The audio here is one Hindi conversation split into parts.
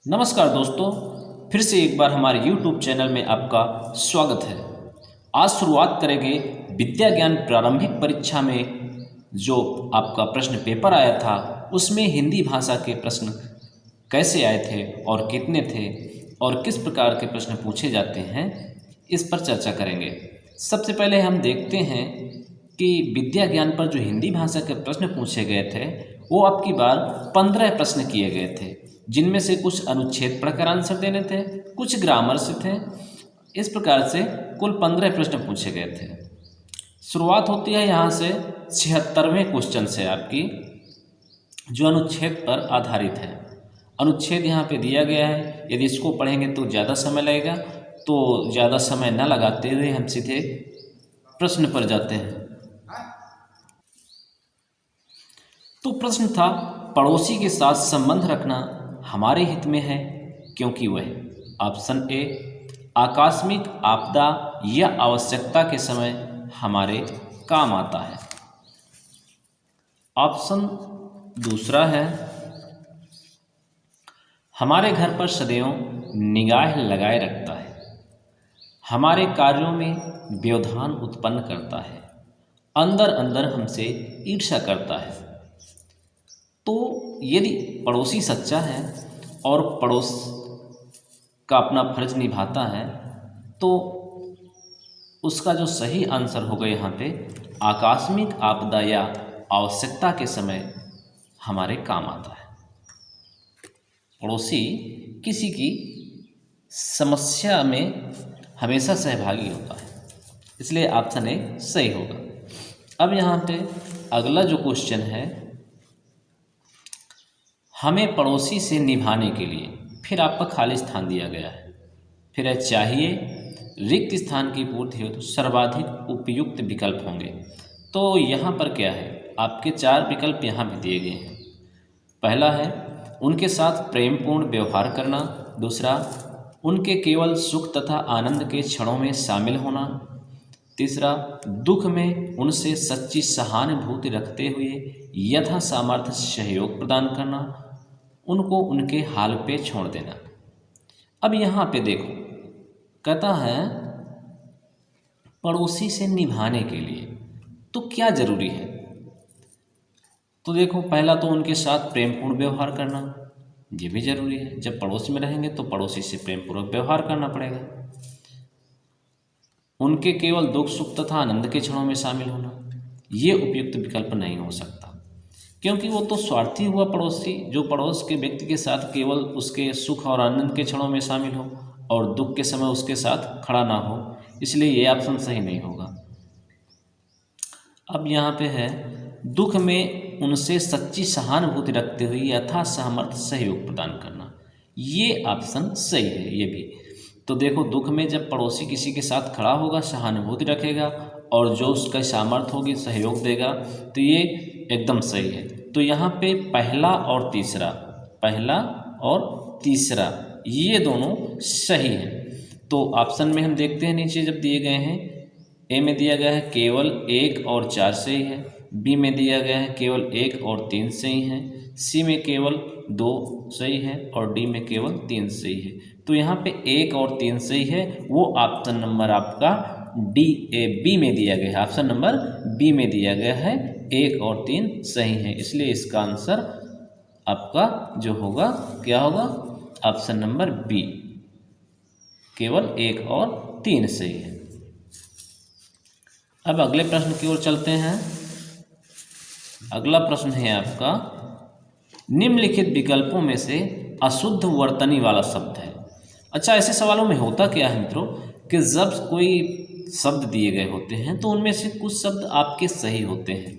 नमस्कार दोस्तों, फिर से एक बार हमारे YouTube चैनल में आपका स्वागत है। आज शुरुआत करेंगे विद्या ज्ञान प्रारंभिक परीक्षा में जो आपका प्रश्न पेपर आया था उसमें हिंदी भाषा के प्रश्न कैसे आए थे और कितने थे और किस प्रकार के प्रश्न पूछे जाते हैं, इस पर चर्चा करेंगे। सबसे पहले हम देखते हैं कि विद्या ज्ञान पर जो हिंदी भाषा के प्रश्न पूछे गए थे वो आपकी बार 15 प्रश्न किए गए थे, जिनमें से कुछ अनुच्छेद पढ़कर आंसर देने थे, कुछ ग्रामर से थे। इस प्रकार से कुल 15 प्रश्न पूछे गए थे। शुरुआत होती है यहाँ से 76वें क्वेश्चन से आपकी, जो अनुच्छेद पर आधारित है। अनुच्छेद यहाँ पे दिया गया है। यदि इसको पढ़ेंगे तो ज़्यादा समय लगेगा, तो ज़्यादा समय न लगाते हुए हम सीधे प्रश्न पर जाते हैं। तो प्रश्न था, पड़ोसी के साथ संबंध रखना हमारे हित में है क्योंकि वह ऑप्शन ए आकस्मिक आपदा या आवश्यकता के समय हमारे काम आता है। ऑप्शन दूसरा है हमारे घर पर सदैव निगाह लगाए रखता है, हमारे कार्यों में व्यवधान उत्पन्न करता है, अंदर अंदर हमसे ईर्ष्या करता है। तो यदि पड़ोसी सच्चा है और पड़ोस का अपना फर्ज निभाता है तो उसका जो सही आंसर होगा यहाँ पे आकस्मिक आपदा या आवश्यकता के समय हमारे काम आता है। पड़ोसी किसी की समस्या में हमेशा सहभागी होता है, इसलिए ऑप्शन ए सही होगा। अब यहाँ पे अगला जो क्वेश्चन है, हमें पड़ोसी से निभाने के लिए, फिर आपका खाली स्थान दिया गया है, फिर है चाहिए, रिक्त स्थान की पूर्ति हो तो सर्वाधिक उपयुक्त विकल्प होंगे। तो यहाँ पर क्या है, आपके 4 विकल्प यहाँ भी दिए गए हैं। पहला है उनके साथ प्रेमपूर्ण व्यवहार करना, दूसरा उनके केवल सुख तथा आनंद के क्षणों में शामिल होना, तीसरा दुख में उनसे सच्ची सहानुभूति रखते हुए यथा सामर्थ्य सहयोग प्रदान करना, उनको उनके हाल पे छोड़ देना। अब यहाँ पे देखो, कहता है पड़ोसी से निभाने के लिए तो क्या जरूरी है। तो देखो, पहला तो उनके साथ प्रेमपूर्ण व्यवहार करना, ये भी जरूरी है। जब पड़ोसी में रहेंगे तो पड़ोसी से प्रेमपूर्वक व्यवहार करना पड़ेगा। उनके केवल दुख सुख तथा आनंद के क्षणों में शामिल होना, ये उपयुक्त विकल्प नहीं हो सकता, क्योंकि वो तो स्वार्थी हुआ पड़ोसी, जो पड़ोस के व्यक्ति के साथ केवल उसके सुख और आनंद के क्षणों में शामिल हो और दुख के समय उसके साथ खड़ा ना हो, इसलिए ये ऑप्शन सही नहीं होगा। अब यहाँ पे है दुख में उनसे सच्ची सहानुभूति रखते हुए यथा सामर्थ्य सहयोग प्रदान करना, ये ऑप्शन सही है। ये भी तो देखो, दुख में जब पड़ोसी किसी के साथ खड़ा होगा, सहानुभूति रखेगा और जो उसका सामर्थ्य होगी सहयोग देगा, तो ये एकदम सही है। तो यहाँ पे पहला और तीसरा ये दोनों सही हैं। तो ऑप्शन में हम देखते हैं, नीचे जब दिए गए हैं, ए में दिया गया है केवल 1 और 4 सही है, बी में दिया गया है केवल 1 और 3 सही है, सी में केवल 2 सही है और डी में केवल 3 सही है। तो यहाँ पे 1 और 3 सही है, वो ऑप्शन नंबर आपका बी में दिया गया है। ऑप्शन नंबर बी में दिया गया है, 1 और 3 सही है, इसलिए इसका आंसर आपका जो होगा क्या होगा, ऑप्शन नंबर बी, केवल 1 और 3 सही है। अब अगले प्रश्न की ओर चलते हैं। अगला प्रश्न है आपका, निम्नलिखित विकल्पों में से अशुद्ध वर्तनी वाला शब्द है। अच्छा, ऐसे सवालों में होता क्या है मित्रों कि जब कोई शब्द दिए गए होते हैं तो उनमें से कुछ शब्द आपके सही होते हैं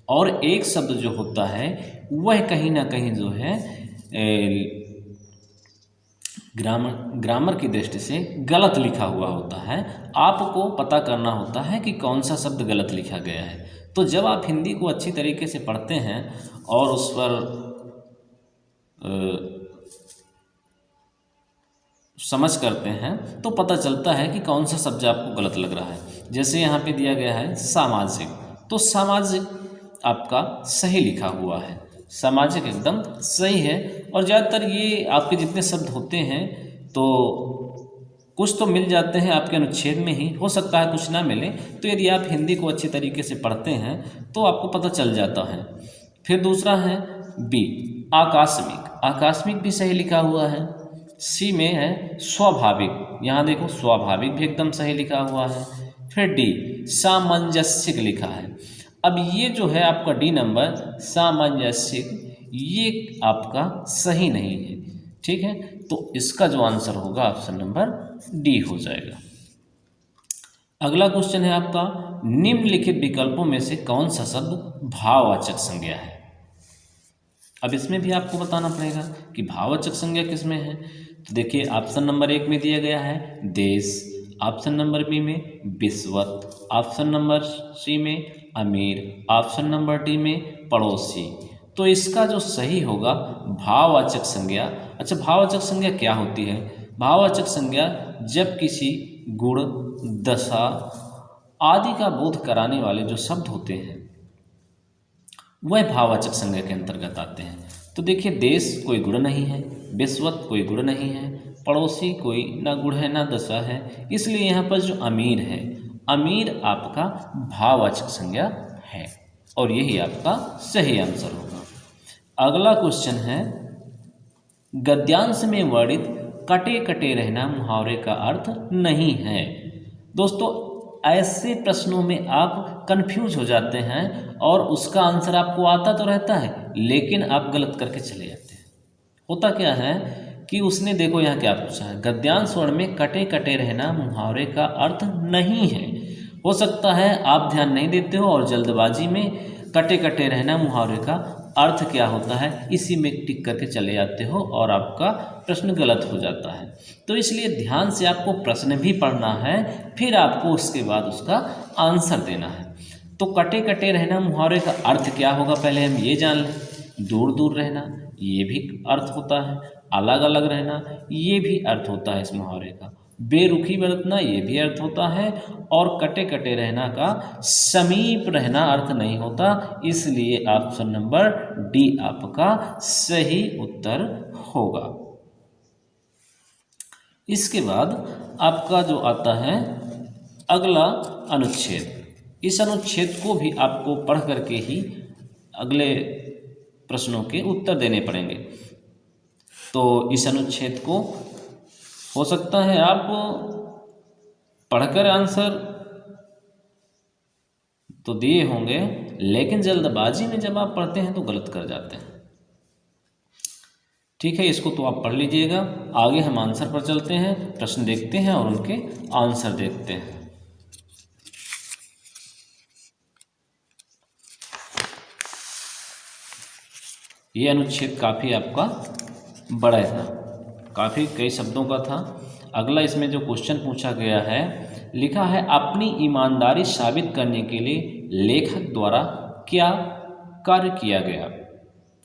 और एक शब्द जो होता है वह कहीं ना कहीं जो है ग्रामर की दृष्टि से गलत लिखा हुआ होता है। आपको पता करना होता है कि कौन सा शब्द गलत लिखा गया है। तो जब आप हिंदी को अच्छी तरीके से पढ़ते हैं और उस पर समझ करते हैं तो पता चलता है कि कौन सा शब्द आपको गलत लग रहा है। जैसे यहाँ पे दिया गया है सामाजिक, तो सामाजिक आपका सही लिखा हुआ है, सामाजिक एकदम सही है और ज़्यादातर ये आपके जितने शब्द होते हैं तो कुछ तो मिल जाते हैं आपके अनुच्छेद में ही, हो सकता है कुछ ना मिले। तो यदि आप हिंदी को अच्छी तरीके से पढ़ते हैं तो आपको पता चल जाता है। फिर दूसरा है बी आकस्मिक, आकस्मिक भी सही लिखा हुआ है। सी में है स्वाभाविक, यहाँ देखो स्वाभाविक भी एकदम सही लिखा हुआ है। फिर डी सामंजस्यक लिखा है। अब ये जो है आपका डी नंबर सामंजस्यक, ये आपका सही नहीं है, ठीक है। तो इसका जो आंसर होगा ऑप्शन नंबर डी हो जाएगा। अगला क्वेश्चन है आपका निम्नलिखित विकल्पों में से कौन सा शब्द भाववाचक संज्ञा है। अब इसमें भी आपको बताना पड़ेगा कि भाववाचक संज्ञा किसमें है। तो देखिए ऑप्शन नंबर 1 में दिया गया है देश, ऑप्शन नंबर बी में विश्वत, ऑप्शन नंबर सी में अमीर, ऑप्शन नंबर डी में पड़ोसी। तो इसका जो सही होगा भाववाचक संज्ञा। अच्छा, भाववाचक संज्ञा क्या होती है? भाववाचक संज्ञा जब किसी गुण, दशा आदि का बोध कराने वाले जो शब्द होते हैं वह भाववाचक संज्ञा के अंतर्गत आते हैं। तो देखिए देश कोई गुण नहीं है, विश्वत कोई गुण नहीं है, पड़ोसी कोई ना गुण है ना दशा है, इसलिए यहाँ पर जो अमीर है, अमीर आपका भाववाचक संज्ञा है और यही आपका सही आंसर होगा। अगला क्वेश्चन है गद्यांश में वर्णित कटे कटे रहना मुहावरे का अर्थ नहीं है। दोस्तों ऐसे प्रश्नों में आप कंफ्यूज हो जाते हैं और उसका आंसर आपको आता तो रहता है लेकिन आप गलत करके चले जाते हैं। होता क्या है कि उसने देखो यहाँ क्या पूछा है, गद्यांश वर्ण में कटे कटे रहना मुहावरे का अर्थ नहीं है। हो सकता है आप ध्यान नहीं देते हो और जल्दबाजी में कटे कटे रहना मुहावरे का अर्थ क्या होता है इसी में टिक करके चले जाते हो और आपका प्रश्न गलत हो जाता है। तो इसलिए ध्यान से आपको प्रश्न भी पढ़ना है, फिर आपको उसके बाद उसका आंसर देना है। तो कटे कटे रहना मुहावरे का अर्थ क्या होगा पहले हम ये जान लें। दूर दूर रहना ये भी अर्थ होता है, अलग अलग रहना ये भी अर्थ होता है इस मुहावरे का, बेरुखी बरतना ये भी अर्थ होता है और कटे कटे रहना का समीप रहना अर्थ नहीं होता। इसलिए ऑप्शन नंबर डी आपका सही उत्तर होगा। इसके बाद आपका जो आता है अगला अनुच्छेद, इस अनुच्छेद को भी आपको पढ़ करके ही अगले प्रश्नों के उत्तर देने पड़ेंगे। तो इस अनुच्छेद को हो सकता है आप पढ़कर आंसर तो दिए होंगे लेकिन जल्दबाजी में जब आप पढ़ते हैं तो गलत कर जाते हैं। ठीक है, इसको तो आप पढ़ लीजिएगा। आगे हम आंसर पर चलते हैं, प्रश्न देखते हैं और उनके आंसर देखते हैं। ये अनुच्छेद काफ़ी आपका बड़ा था, काफ़ी कई शब्दों का था। अगला इसमें जो क्वेश्चन पूछा गया है, लिखा है अपनी ईमानदारी साबित करने के लिए लेखक द्वारा क्या कार्य किया गया।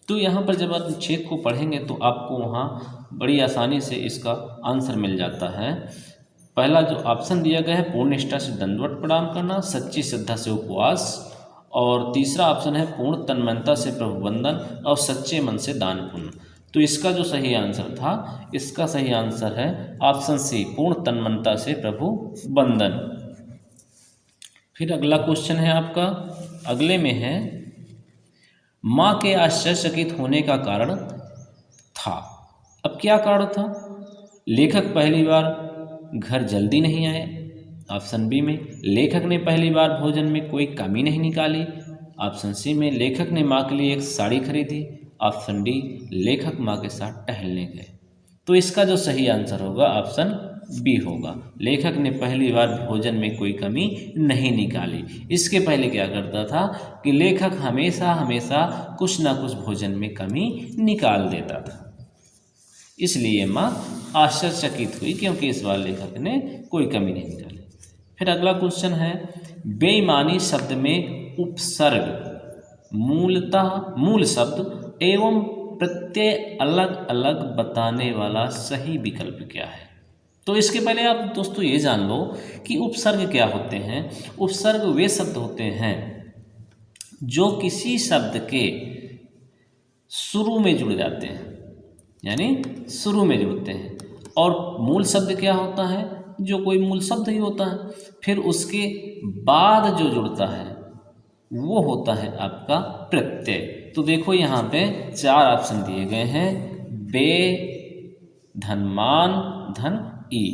तो यहाँ पर जब आप अनुच्छेद को पढ़ेंगे तो आपको वहाँ बड़ी आसानी से इसका आंसर मिल जाता है। पहला जो ऑप्शन दिया गया है पूर्ण निष्ठा से दंडवत प्रणाम करना, सच्ची श्रद्धा से उपवास, और तीसरा ऑप्शन है पूर्ण तन्मयता से प्रभु वंदन और सच्चे मन से दान पुण्य। तो इसका जो सही आंसर था, इसका सही आंसर है ऑप्शन सी पूर्ण तन्मयता से प्रभु वंदन। फिर अगला क्वेश्चन है आपका, अगले में है माँ के आश्चर्यचकित होने का कारण था। अब क्या कारण था? लेखक पहली बार घर जल्दी नहीं आए, ऑप्शन बी में लेखक ने पहली बार भोजन में कोई कमी नहीं निकाली, ऑप्शन सी में लेखक ने माँ के लिए एक साड़ी खरीदी, ऑप्शन डी लेखक माँ के साथ टहलने गए। तो इसका जो सही आंसर होगा ऑप्शन बी होगा, लेखक ने पहली बार भोजन में कोई कमी नहीं निकाली। इसके पहले क्या करता था कि लेखक हमेशा हमेशा कुछ ना कुछ भोजन में कमी निकाल देता था, इसलिए माँ आश्चर्यचकित हुई क्योंकि इस बार लेखक ने कोई कमी नहीं निकाली। फिर अगला क्वेश्चन है बेईमानी शब्द में उपसर्ग मूलतः मूल शब्द एवं प्रत्यय अलग अलग बताने वाला सही विकल्प क्या है। तो इसके पहले आप दोस्तों ये जान लो कि उपसर्ग क्या होते हैं। उपसर्ग वे शब्द होते हैं जो किसी शब्द के शुरू में जुड़ जाते हैं। यानी शुरू में जुड़ते हैं। और मूल शब्द क्या होता है? जो कोई मूल शब्द ही होता है। फिर उसके बाद जो जुड़ता है वो होता है आपका प्रत्यय। तो देखो यहाँ पे 4 ऑप्शन दिए गए हैं, बे, धन मान, धन ई।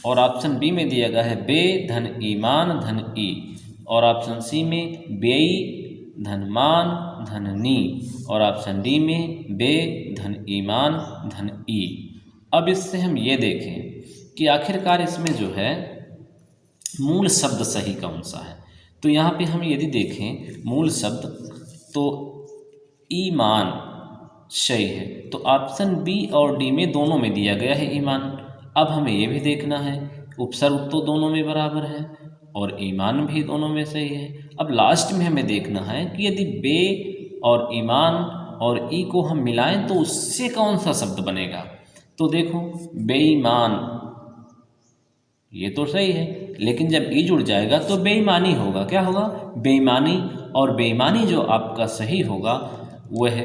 और ऑप्शन बी में दिया गया है बे धन ईमान धन ई। और ऑप्शन सी में बेई धन मान धन नी। और ऑप्शन डी में बे धन ईमान धन ई। अब इससे हम ये देखें कि आखिरकार इसमें जो है मूल शब्द सही कौन सा है। तो यहाँ पे हम यदि देखें मूल शब्द तो ईमान सही है। तो ऑप्शन बी और डी में दोनों में दिया गया है ईमान। अब हमें ये भी देखना है उपसर्ग तो दोनों में बराबर है और ईमान भी दोनों में सही है। अब लास्ट में हमें देखना है कि यदि बे और ईमान और ई को हम मिलाएं तो उससे कौन सा शब्द बनेगा। तो देखो बेईमान ये तो सही है, लेकिन जब ई जुड़ जाएगा तो बेईमानी होगा। क्या होगा? बेईमानी। और बेईमानी जो आपका सही होगा वह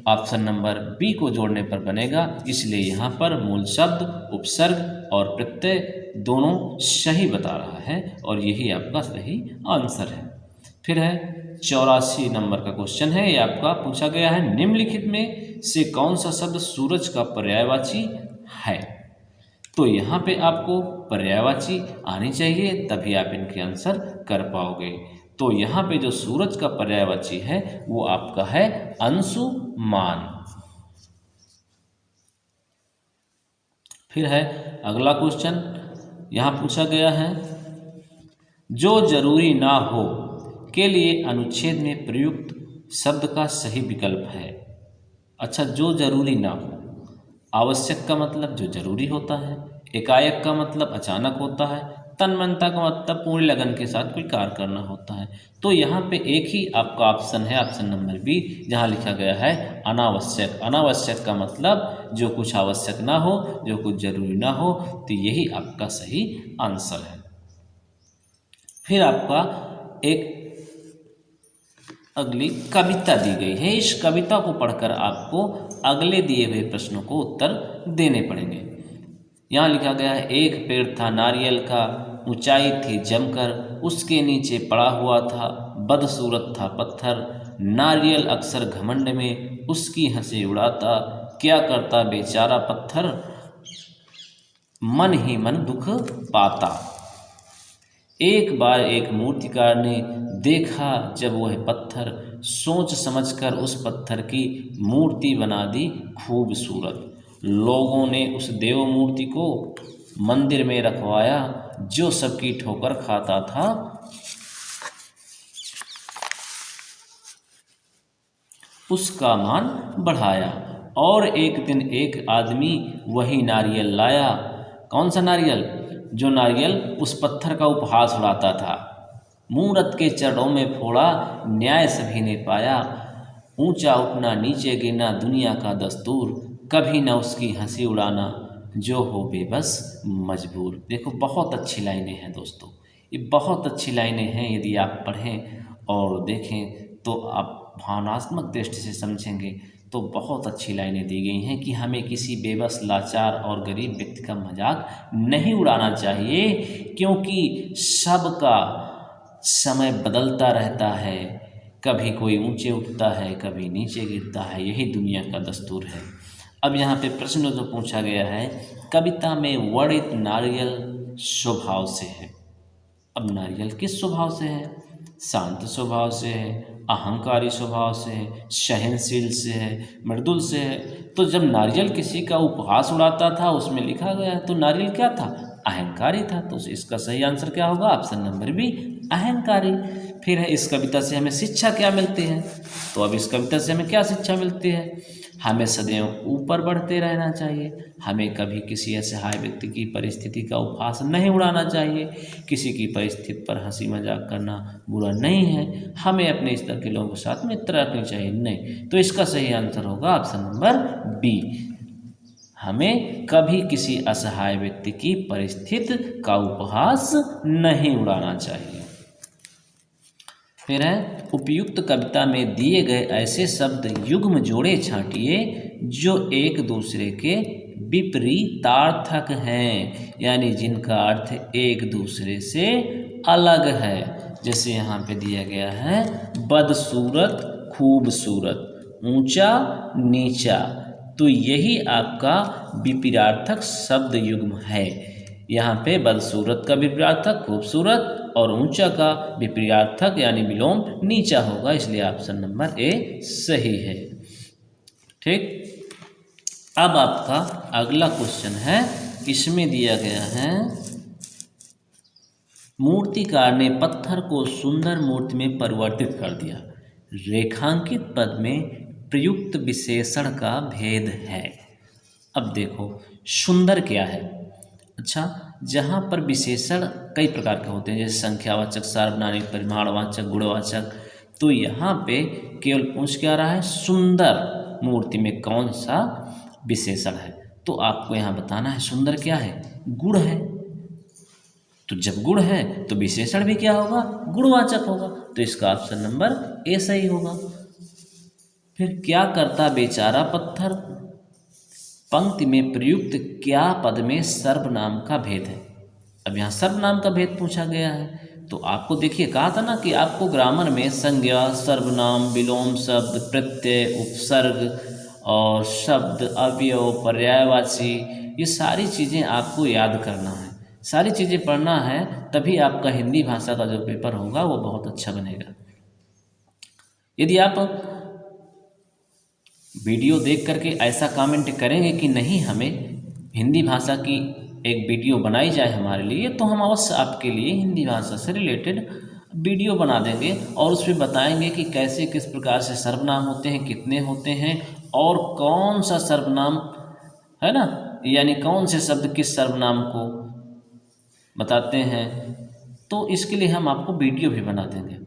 ऑप्शन नंबर बी को जोड़ने पर बनेगा। इसलिए यहाँ पर मूल शब्द, उपसर्ग और प्रत्यय दोनों सही बता रहा है और यही आपका सही आंसर है। फिर है 84 नंबर का क्वेश्चन है, ये आपका पूछा गया है, निम्नलिखित में से कौन सा शब्द सूरज का पर्यायवाची है। तो यहाँ पे आपको पर्यायवाची आनी चाहिए तभी आप इनके आंसर कर पाओगे। तो यहाँ पे जो सूरज का पर्यायवाची है वो आपका है अंशुमान। फिर है अगला क्वेश्चन, यहाँ पूछा गया है, जो जरूरी ना हो के लिए अनुच्छेद में प्रयुक्त शब्द का सही विकल्प है। अच्छा, जो जरूरी ना हो, आवश्यक का मतलब जो जरूरी होता है, एकाएक का मतलब अचानक होता है, तन्मयता का मतलब पूर्ण लगन के साथ कोई कार्य करना होता है। तो यहाँ पे एक ही आपका ऑप्शन है, ऑप्शन नंबर बी, जहाँ लिखा गया है अनावश्यक। अनावश्यक का मतलब जो कुछ आवश्यक ना हो, जो कुछ जरूरी ना हो, तो यही आपका सही आंसर है। फिर आपका एक अगली कविता दी गई है। इस कविता को पढ़कर आपको अगले दिए हुए प्रश्नों को उत्तर देने पड़ेंगे। यहाँ लिखा गया है, एक पेड़ था नारियल का, ऊंचाई थी जमकर, उसके नीचे पड़ा हुआ था, बदसूरत था पत्थर, नारियल अक्सर घमंड में उसकी हंसी उड़ाता, क्या करता बेचारा पत्थर, मन ही मन दुख पाता। एक बार एक मूर्तिकार ने देखा जब वह पत्थर, सोच समझकर उस पत्थर की मूर्ति बना दी खूबसूरत। लोगों ने उस देव मूर्ति को मंदिर में रखवाया, जो सबकी ठोकर खाता था, उसका मान बढ़ाया। और एक दिन एक आदमी वही नारियल लाया। कौन सा नारियल? जो नारियल उस पत्थर का उपहास उड़ाता था। मूरत के चरणों में फोड़ा, न्याय सभी ने पाया, ऊंचा उठना नीचे गिरना दुनिया का दस्तूर, कभी न उसकी हंसी उड़ाना जो हो बेबस मजबूर। देखो बहुत अच्छी लाइनें हैं दोस्तों, ये बहुत अच्छी लाइनें हैं। यदि आप पढ़ें और देखें तो आप भावनात्मक दृष्टि से समझेंगे तो बहुत अच्छी लाइनें दी गई हैं कि हमें किसी बेबस, लाचार और गरीब व्यक्ति का मजाक नहीं उड़ाना चाहिए, क्योंकि सबका समय बदलता रहता है, कभी कोई ऊंचे उठता है, कभी नीचे गिरता है, यही दुनिया का दस्तूर है। अब यहाँ पे प्रश्न जो पूछा गया है, कविता में वर्णित नारियल स्वभाव से है। अब नारियल किस स्वभाव से है? शांत स्वभाव से है, अहंकारी स्वभाव से है, सहनशील से है, मृदुल से है। तो जब नारियल किसी का उपहास उड़ाता था उसमें लिखा गया है, तो नारियल क्या था? अहंकारी था। तो इसका सही आंसर क्या होगा? ऑप्शन नंबर बी, अहंकारी। फिर है, इस कविता से हमें शिक्षा क्या मिलती है? तो अब इस कविता से हमें क्या शिक्षा मिलती है? हमें सदैव ऊपर बढ़ते रहना चाहिए, हमें कभी किसी असहाय व्यक्ति की परिस्थिति का उपहास नहीं उड़ाना चाहिए, किसी की परिस्थिति पर हंसी मजाक करना बुरा नहीं है, हमें अपने स्तर के लोगों के साथ मित्रता रखनी चाहिए नहीं। तो इसका सही आंसर होगा ऑप्शन नंबर बी, हमें कभी किसी असहाय व्यक्ति की परिस्थिति का उपहास नहीं उड़ाना चाहिए। फिर है, उपयुक्त कविता में दिए गए ऐसे शब्द युग्म जोड़े छांटिए जो एक दूसरे के विपरीतार्थक हैं, यानी जिनका अर्थ एक दूसरे से अलग है। जैसे यहाँ पे दिया गया है बदसूरत खूबसूरत, ऊंचा नीचा, तो यही आपका विपरीतार्थक शब्द युग्म है। यहाँ पे बदसूरत का विपरीतार्थक खूबसूरत और ऊंचा का विपरीतार्थक यानी विलोम नीचा होगा, इसलिए ऑप्शन नंबर ए सही है। ठीक, अब आपका अगला क्वेश्चन है, इसमें दिया गया है मूर्तिकार ने पत्थर को सुंदर मूर्ति में परिवर्तित कर दिया, रेखांकित पद में प्रयुक्त विशेषण का भेद है। अब देखो सुंदर क्या है। अच्छा, जहाँ पर विशेषण कई प्रकार के होते हैं, जैसे संख्यावाचक, सार्वनामिक, परिमाणवाचक, गुणवाचक, तो यहाँ पे केवल पूछ क्या रहा है सुंदर मूर्ति में कौन सा विशेषण है। तो आपको यहाँ बताना है सुंदर क्या है, गुण है। तो जब गुण है तो विशेषण भी क्या होगा, गुणवाचक होगा, तो इसका ऑप्शन नंबर ए सही होगा। फिर क्या करता बेचारा पत्थर, पंक्ति में प्रयुक्त क्या पद में सर्वनाम का भेद है। अब यहाँ सर्वनाम का भेद पूछा गया है, तो आपको देखिए कहा था ना कि आपको ग्रामर में संज्ञा, सर्वनाम, विलोम शब्द, प्रत्यय, उपसर्ग और शब्द, अवयव, पर्यायवाची, ये सारी चीज़ें आपको याद करना है, सारी चीज़ें पढ़ना है, तभी आपका हिंदी भाषा का जो पेपर होगा वो बहुत अच्छा बनेगा। यदि आप वीडियो देख करके ऐसा कमेंट करेंगे कि नहीं हमें हिंदी भाषा की एक वीडियो बनाई जाए हमारे लिए, तो हम अवश्य आपके लिए हिंदी भाषा से रिलेटेड वीडियो बना देंगे और उसमें बताएंगे कि कैसे किस प्रकार से सर्वनाम होते हैं, कितने होते हैं और कौन सा सर्वनाम है ना, यानी कौन से शब्द किस सर्वनाम को बताते हैं। तो इसके लिए हम आपको वीडियो भी बना देंगे।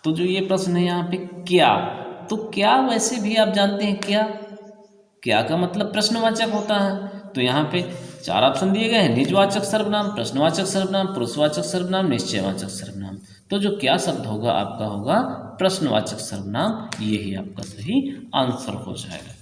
तो जो ये प्रश्न है यहाँ पे क्या, तो क्या वैसे भी आप जानते हैं क्या का मतलब प्रश्नवाचक होता है। तो यहाँ पे 4 ऑप्शन दिए गए हैं, निजवाचक सर्वनाम, प्रश्नवाचक सर्वनाम, पुरुषवाचक सर्वनाम, निश्चयवाचक सर्वनाम। तो जो क्या शब्द होगा आपका होगा प्रश्नवाचक सर्वनाम, यही आपका सही आंसर हो जाएगा।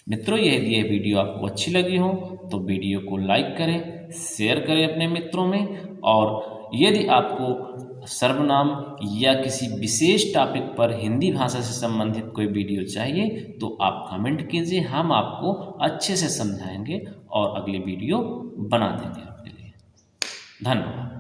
मित्रों, यह वीडियो आपको अच्छी लगी हो तो वीडियो को लाइक करें, शेयर करें अपने मित्रों में, और यदि आपको सर्वनाम या किसी विशेष टॉपिक पर हिंदी भाषा से संबंधित कोई वीडियो चाहिए तो आप कमेंट कीजिए, हम आपको अच्छे से समझाएंगे और अगली वीडियो बना देंगे आपके लिए। धन्यवाद।